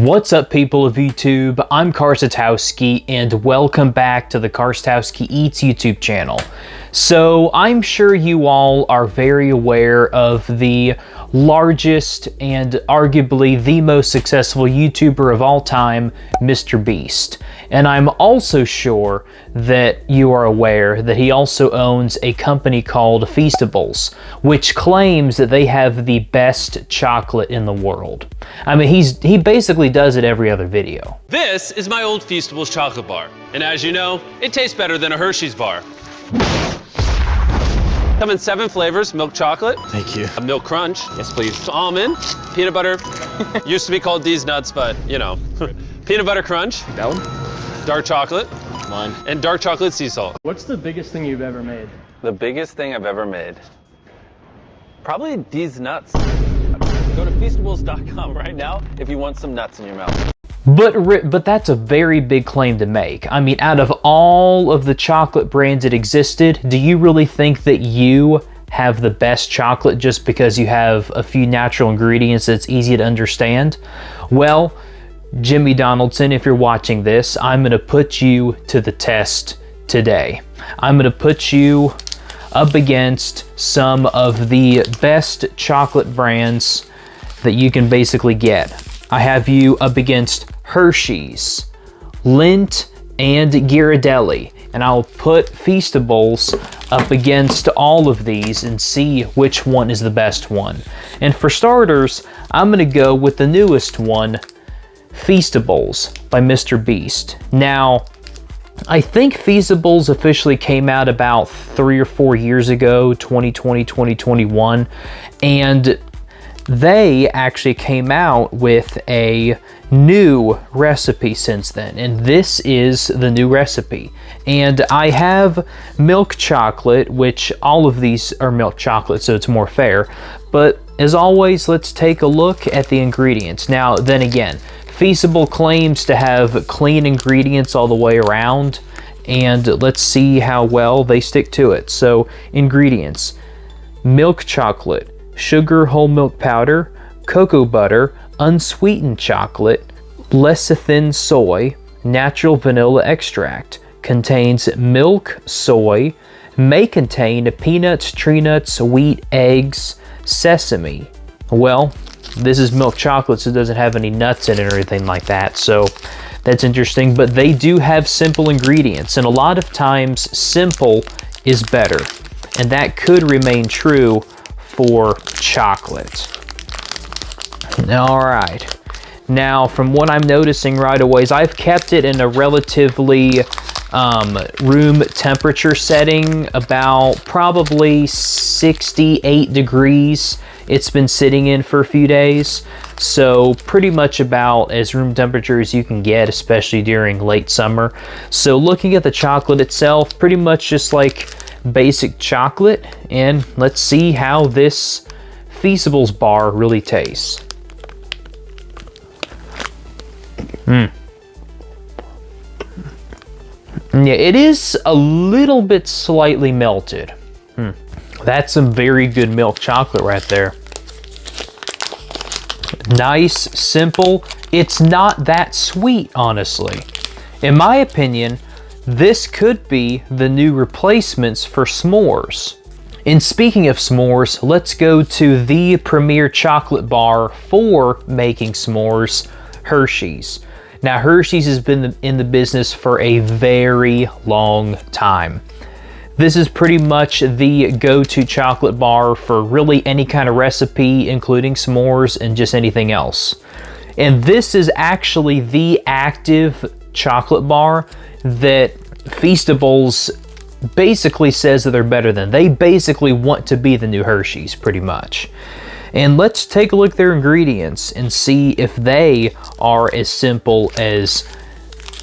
What's up, people of YouTube? I'm Karsatowski and welcome back to the Karsatowski Eats YouTube channel. So I'm sure you all are very aware of the largest and arguably the most successful YouTuber of all time, MrBeast. And I'm also sure that you are aware that he also owns a company called Feastables, which claims that they have the best chocolate in the world. I mean, he basically does it every other video. This is my old Feastables chocolate bar, and as you know, it tastes better than a Hershey's bar. Come in 7 flavors: milk chocolate. Thank you. A milk crunch. Yes, please. Almond, peanut butter. Used to be called These Nuts, but you know. Peanut butter crunch. That one? Dark chocolate. Mine. And dark chocolate sea salt. What's the biggest thing you've ever made? The biggest thing I've ever made? Probably These Nuts. Go to Feastables.com right now if you want some nuts in your mouth. But that's a very big claim to make. I mean, out of all of the chocolate brands that existed, do you really think that you have the best chocolate just because you have a few natural ingredients that's easy to understand? Well, Jimmy Donaldson, if you're watching this, I'm gonna put you to the test today. I'm gonna put you up against some of the best chocolate brands that you can basically get. I have you up against Hershey's, Lindt, and Ghirardelli, and I'll put Feastables up against all of these and see which one is the best one. And for starters, I'm gonna go with the newest one, Feastables by MrBeast. Now, I think Feastables officially came out about 3 or 4 years ago, 2020, 2021, and they actually came out with a new recipe since then, and this is the new recipe. And I have milk chocolate, which all of these are milk chocolate, so it's more fair. But as always, let's take a look at the ingredients. Now, then again, Feastable claims to have clean ingredients all the way around, and let's see how well they stick to it. So, ingredients: milk chocolate, sugar whole milk powder, cocoa butter, unsweetened chocolate, lecithin soy, natural vanilla extract. Contains milk, soy, may contain peanuts, tree nuts, wheat, eggs, sesame. Well, this is milk chocolate, so it doesn't have any nuts in it or anything like that, so that's interesting. But they do have simple ingredients, and a lot of times simple is better, and that could remain true for chocolate. All right, now from what I'm noticing right away is I've kept it in a relatively room temperature setting, about probably 68 degrees. It's been sitting in for a few days, so pretty much about as room temperature as you can get, especially during late summer. So looking at the chocolate itself, pretty much just like basic chocolate, and let's see how this Feastables bar really tastes. Yeah, it is a little bit slightly melted. That's some very good milk chocolate right there. Nice, simple. It's not that sweet, honestly. In my opinion, this could be the new replacements for s'mores. And speaking of s'mores, let's go to the premier chocolate bar for making s'mores, Hershey's. Now, Hershey's has been in the business for a very long time. This is pretty much the go-to chocolate bar for really any kind of recipe, including s'mores and just anything else. And this is actually the active chocolate bar that Feastables basically says that they're better than. They basically want to be the new Hershey's, pretty much. And let's take a look at their ingredients and see if they are as simple as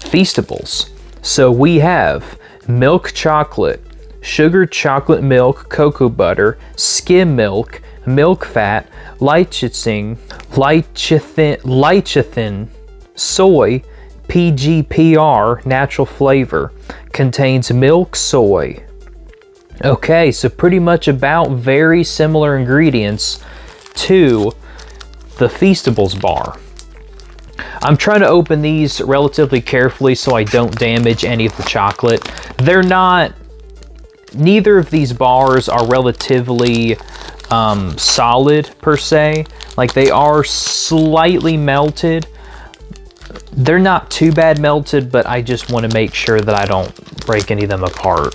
Feastables. So we have milk chocolate, sugar chocolate milk, cocoa butter, skim milk, milk fat, lecithin, soy, PGPR, natural flavor. Contains milk, soy. Okay, so pretty much about very similar ingredients to the Feastables bar. I'm trying to open these relatively carefully so I don't damage any of the chocolate. They're not, neither of these bars are relatively solid per se. Like, they are slightly melted. They're not too bad melted, but I just want to make sure that I don't break any of them apart.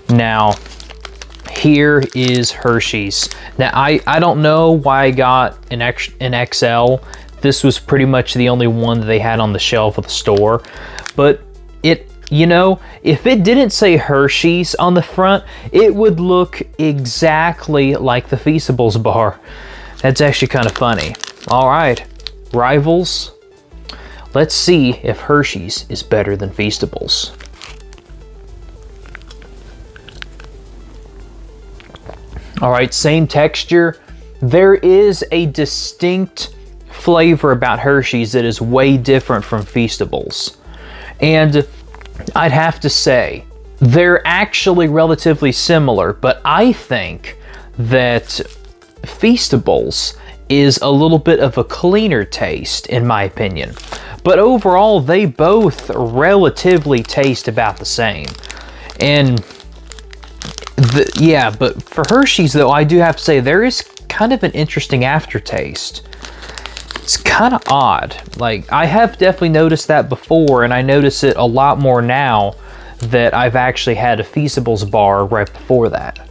Now, here is Hershey's. Now, I don't know why I got an XL. This was pretty much the only one that they had on the shelf of the store. But it, you know, if it didn't say Hershey's on the front, it would look exactly like the Feastables bar. That's actually kind of funny. All right, rivals. Let's see if Hershey's is better than Feastables. All right, same texture. There is a distinct flavor about Hershey's that is way different from Feastables. And I'd have to say, they're actually relatively similar, but I think that Feastables is a little bit of a cleaner taste, in my opinion. But overall, they both relatively taste about the same. And yeah, but for Hershey's though, I do have to say there is kind of an interesting aftertaste. It's kind of odd. Like, I have definitely noticed that before, and I notice it a lot more now that I've actually had a Feastables bar right before that.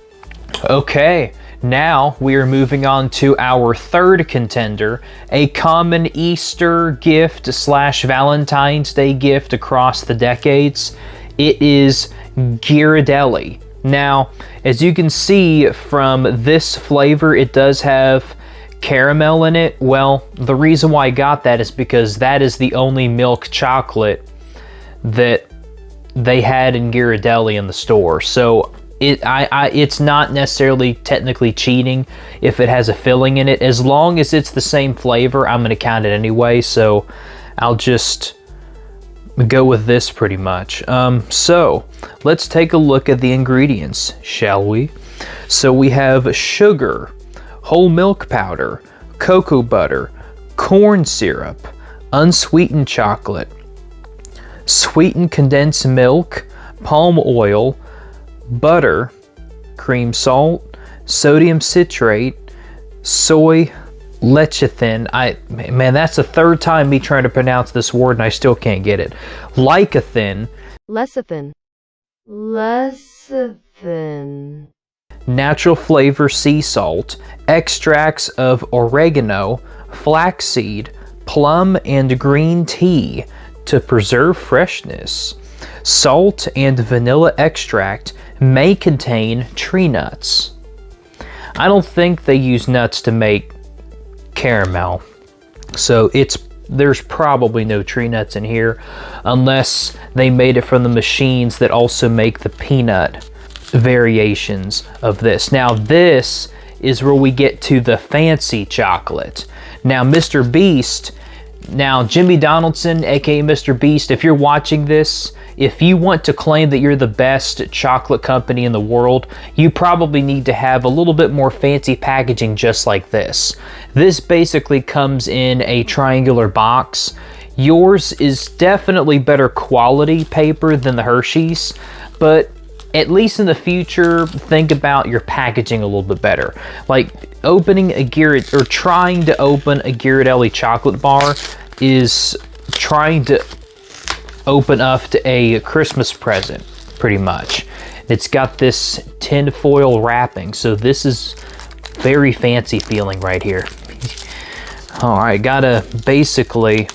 Okay, now we are moving on to our third contender, a common Easter gift / Valentine's Day gift across the decades. It is Ghirardelli. Now, as you can see from this flavor, it does have caramel in it. Well, the reason why I got that is because that is the only milk chocolate that they had in Ghirardelli in the store. So it's not necessarily technically cheating if it has a filling in it. As long as it's the same flavor, I'm going to count it anyway. So I'll just go with this pretty much. So let's take a look at the ingredients, shall we? So we have sugar, whole milk powder, cocoa butter, corn syrup, unsweetened chocolate, sweetened condensed milk, palm oil, butter, cream salt, sodium citrate, soy lecithin. Man, that's the third time me trying to pronounce this word and I still can't get it. Lecithin. Lecithin. Lecithin. Natural flavor sea salt, extracts of oregano, flaxseed, plum, and green tea to preserve freshness. Salt and vanilla extract may contain tree nuts. I don't think they use nuts to make caramel, so there's probably no tree nuts in here unless they made it from the machines that also make the peanut variations of this. Now this is where we get to the fancy chocolate. Now MrBeast, now Jimmy Donaldson, aka MrBeast, if you're watching this, if you want to claim that you're the best chocolate company in the world, you probably need to have a little bit more fancy packaging just like this. This basically comes in a triangular box. Yours is definitely better quality paper than the Hershey's, but at least in the future, think about your packaging a little bit better. Like trying to open a Ghirardelli chocolate bar is trying to open up to a Christmas present, pretty much. It's got this tin foil wrapping, so this is very fancy feeling right here. All right, gotta basically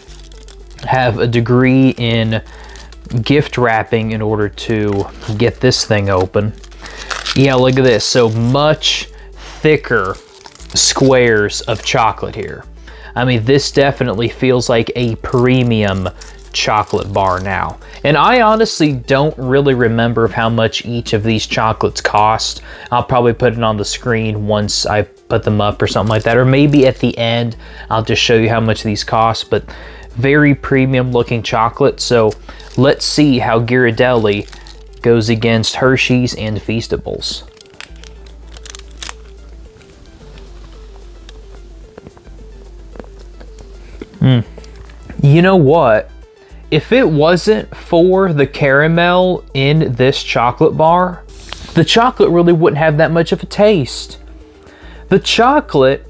have a degree in gift wrapping in order to get this thing open. Yeah, look at this. So much thicker squares of chocolate here. I mean, this definitely feels like a premium chocolate bar now. And I honestly don't really remember how much each of these chocolates cost. I'll probably put it on the screen once I put them up or something like that. Or maybe at the end, I'll just show you how much these cost. But very premium looking chocolate. So let's see how Ghirardelli goes against Hershey's and Feastables. You know what? If it wasn't for the caramel in this chocolate bar, the chocolate really wouldn't have that much of a taste. The chocolate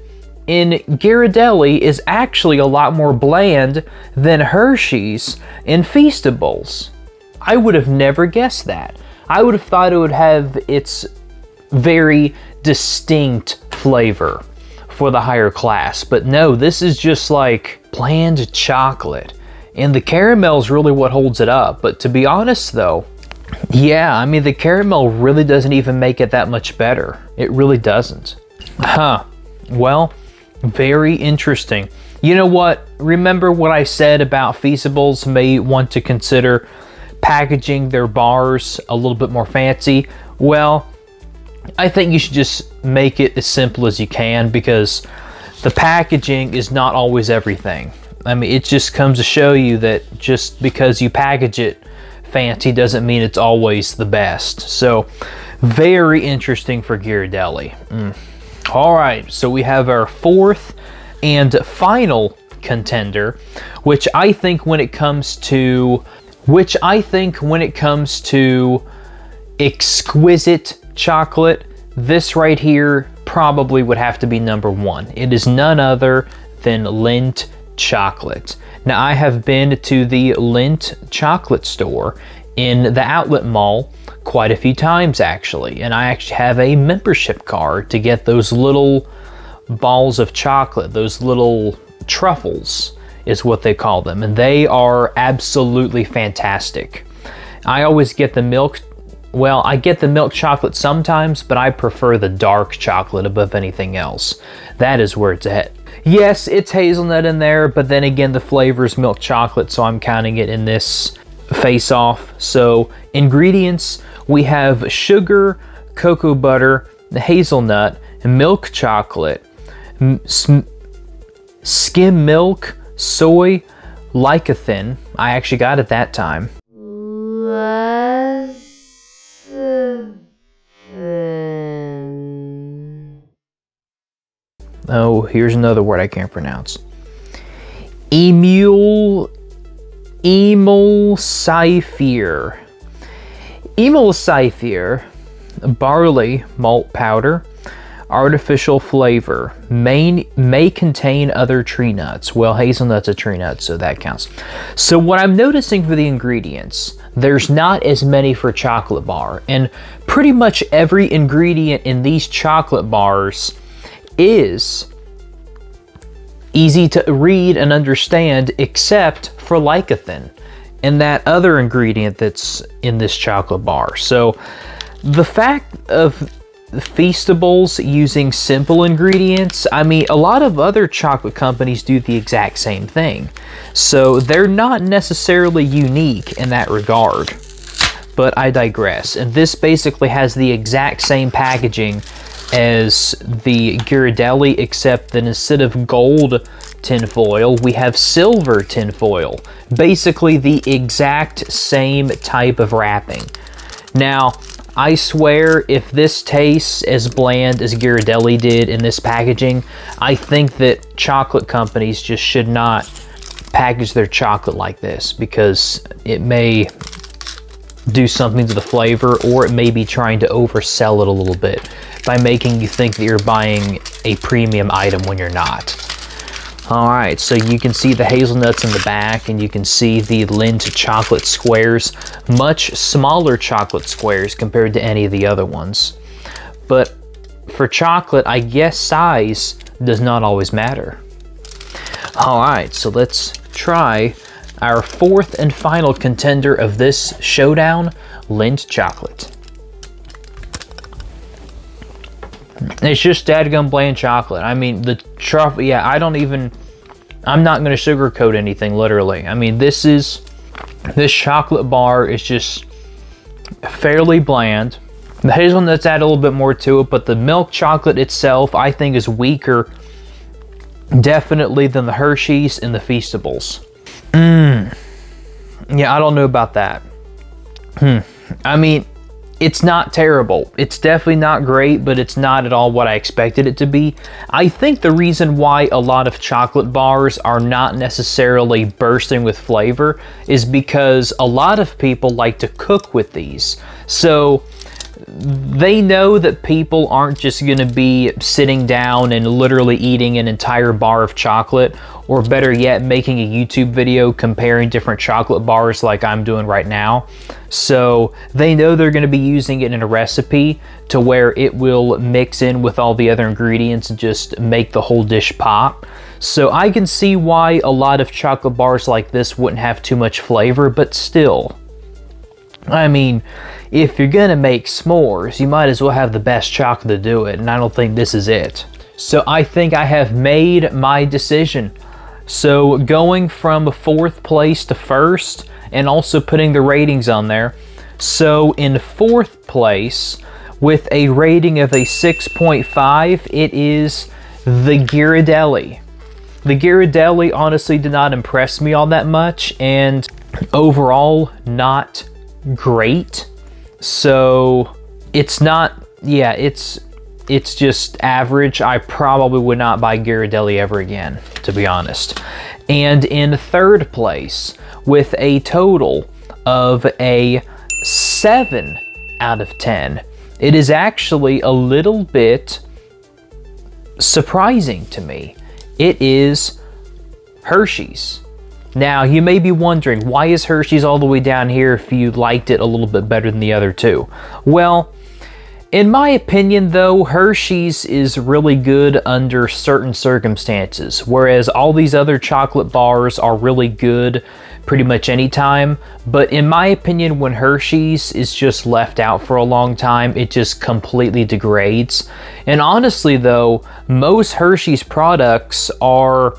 in Ghirardelli is actually a lot more bland than Hershey's in Feastables. I would have never guessed that. I would have thought it would have its very distinct flavor for the higher class, but no, this is just like bland chocolate. And the caramel is really what holds it up. But to be honest though, yeah, I mean, the caramel really doesn't even make it that much better. It really doesn't. Huh. Well, very interesting. You know what? Remember what I said about Feastables may want to consider packaging their bars a little bit more fancy? Well, I think you should just make it as simple as you can, because the packaging is not always everything. I mean, it just comes to show you that just because you package it fancy doesn't mean it's always the best. So, very interesting for Ghirardelli. All right, so we have our fourth and final contender, which I think when it comes to exquisite chocolate, this right here probably would have to be number one. It is none other than Lindt chocolate. Now, I have been to the Lindt chocolate store in the outlet mall quite a few times actually, and I actually have a membership card to get those little balls of chocolate, those little truffles is what they call them, and they are absolutely fantastic. I always get the milk, well, I get the milk chocolate sometimes, but I prefer the dark chocolate above anything else. That is where it's at. Yes, it's hazelnut in there, but then again, the flavor is milk chocolate, so I'm counting it in this face-off. So, ingredients, we have sugar, cocoa butter, hazelnut, milk chocolate, skim milk, soy, lecithin. I actually got it that time. Oh, here's another word I can't pronounce. Emulsifier. Emulsifier, barley malt powder, artificial flavor, may contain other tree nuts. Well, hazelnut's a tree nut, so that counts. So what I'm noticing for the ingredients, there's not as many for chocolate bar, and pretty much every ingredient in these chocolate bars is easy to read and understand except for lecithin and that other ingredient that's in this chocolate bar. So the fact of Feastables using simple ingredients, I mean, a lot of other chocolate companies do the exact same thing. So they're not necessarily unique in that regard. But I digress. And this basically has the exact same packaging as the Ghirardelli, except that instead of gold tinfoil, we have silver tinfoil. Basically the exact same type of wrapping. Now, I swear, if this tastes as bland as Ghirardelli did in this packaging, I think that chocolate companies just should not package their chocolate like this, because it may do something to the flavor, or it may be trying to oversell it a little bit by making you think that you're buying a premium item when you're not. Alright, so you can see the hazelnuts in the back, and you can see the Lindt chocolate squares, much smaller chocolate squares compared to any of the other ones. But for chocolate, I guess size does not always matter. Alright, so let's try our fourth and final contender of this showdown, Lindt chocolate. It's just dadgum bland chocolate. I mean, the truffle, yeah, I'm not going to sugarcoat anything, literally. I mean, this chocolate bar is just fairly bland. The hazelnuts add a little bit more to it, but the milk chocolate itself, I think, is weaker, definitely, than the Hershey's and the Feastables. Yeah, I don't know about that. I mean, it's not terrible. It's definitely not great, but it's not at all what I expected it to be. I think the reason why a lot of chocolate bars are not necessarily bursting with flavor is because a lot of people like to cook with these. So they know that people aren't just going to be sitting down and literally eating an entire bar of chocolate, or better yet, making a YouTube video comparing different chocolate bars like I'm doing right now. So they know they're going to be using it in a recipe to where it will mix in with all the other ingredients and just make the whole dish pop. So I can see why a lot of chocolate bars like this wouldn't have too much flavor, but still, I mean, if you're gonna make s'mores, you might as well have the best chocolate to do it, and I don't think this is it. So I think I have made my decision. So going from 4th place to 1st, and also putting the ratings on there. So in 4th place, with a rating of a 6.5, it is the Ghirardelli. The Ghirardelli honestly did not impress me all that much, and overall, not great. So it's not, yeah, it's just average. I probably would not buy Ghirardelli ever again, to be honest. And in 3rd place, with a total of a 7 out of 10, it is actually a little bit surprising to me. It is Hershey's. Now, you may be wondering, why is Hershey's all the way down here if you liked it a little bit better than the other two? Well, in my opinion though, Hershey's is really good under certain circumstances, whereas all these other chocolate bars are really good pretty much anytime. But in my opinion, when Hershey's is just left out for a long time, it just completely degrades. And honestly though, most Hershey's products are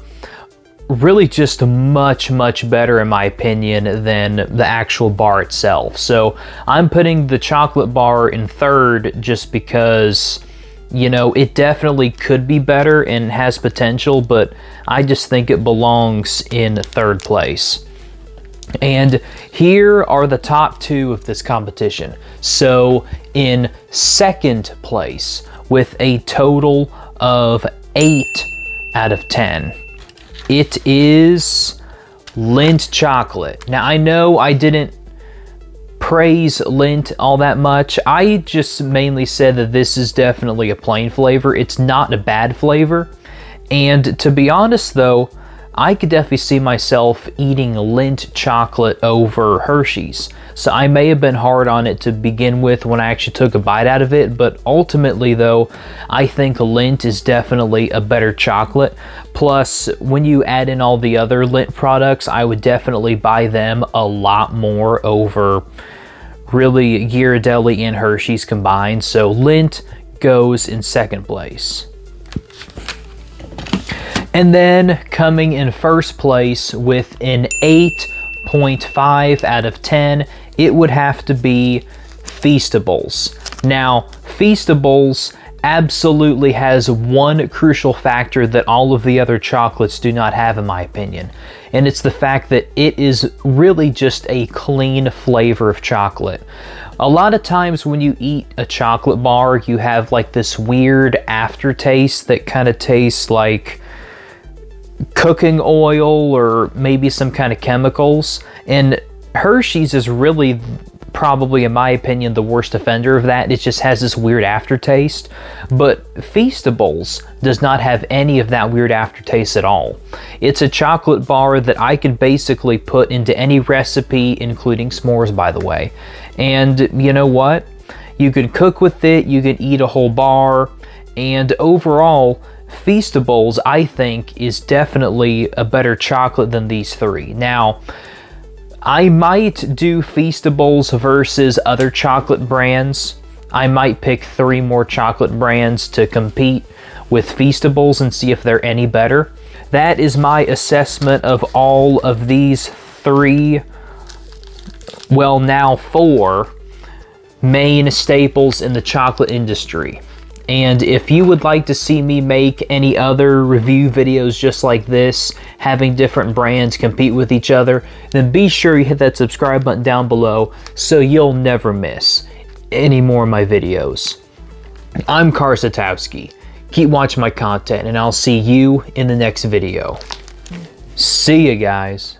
really just much better in my opinion than the actual bar itself. So I'm putting the chocolate bar in 3rd just because, you know, it definitely could be better and has potential, but I just think it belongs in 3rd place. And here are the top 2 of this competition. So in 2nd place, with a total of 8 out of 10, it is Lindt chocolate. Now, I know I didn't praise Lindt all that much. I just mainly said that this is definitely a plain flavor. It's not a bad flavor. And to be honest though, I could definitely see myself eating Lindt chocolate over Hershey's. So I may have been hard on it to begin with when I actually took a bite out of it, but ultimately though, I think Lindt is definitely a better chocolate. Plus, when you add in all the other Lindt products, I would definitely buy them a lot more over really Ghirardelli and Hershey's combined. So Lindt goes in 2nd place. And then coming in 1st place with an 8.5 out of 10, it would have to be Feastables. Now, Feastables absolutely has one crucial factor that all of the other chocolates do not have, in my opinion. And it's the fact that it is really just a clean flavor of chocolate. A lot of times when you eat a chocolate bar, you have like this weird aftertaste that kind of tastes like cooking oil or maybe some kind of chemicals. And Hershey's is really probably, in my opinion, the worst offender of that. It just has this weird aftertaste. But Feastables does not have any of that weird aftertaste at all. It's a chocolate bar that I could basically put into any recipe, including s'mores, by the way. And you know what? You could cook with it, you could eat a whole bar, and overall, Feastables, I think, is definitely a better chocolate than these 3. Now, I might do Feastables versus other chocolate brands. I might pick 3 more chocolate brands to compete with Feastables and see if they're any better. That is my assessment of all of these 3, well, now 4 main staples in the chocolate industry. And if you would like to see me make any other review videos just like this, having different brands compete with each other, then be sure you hit that subscribe button down below so you'll never miss. any more of my videos. I'm Karsatowski. Keep watching my content, and I'll see you in the next video. See ya, guys.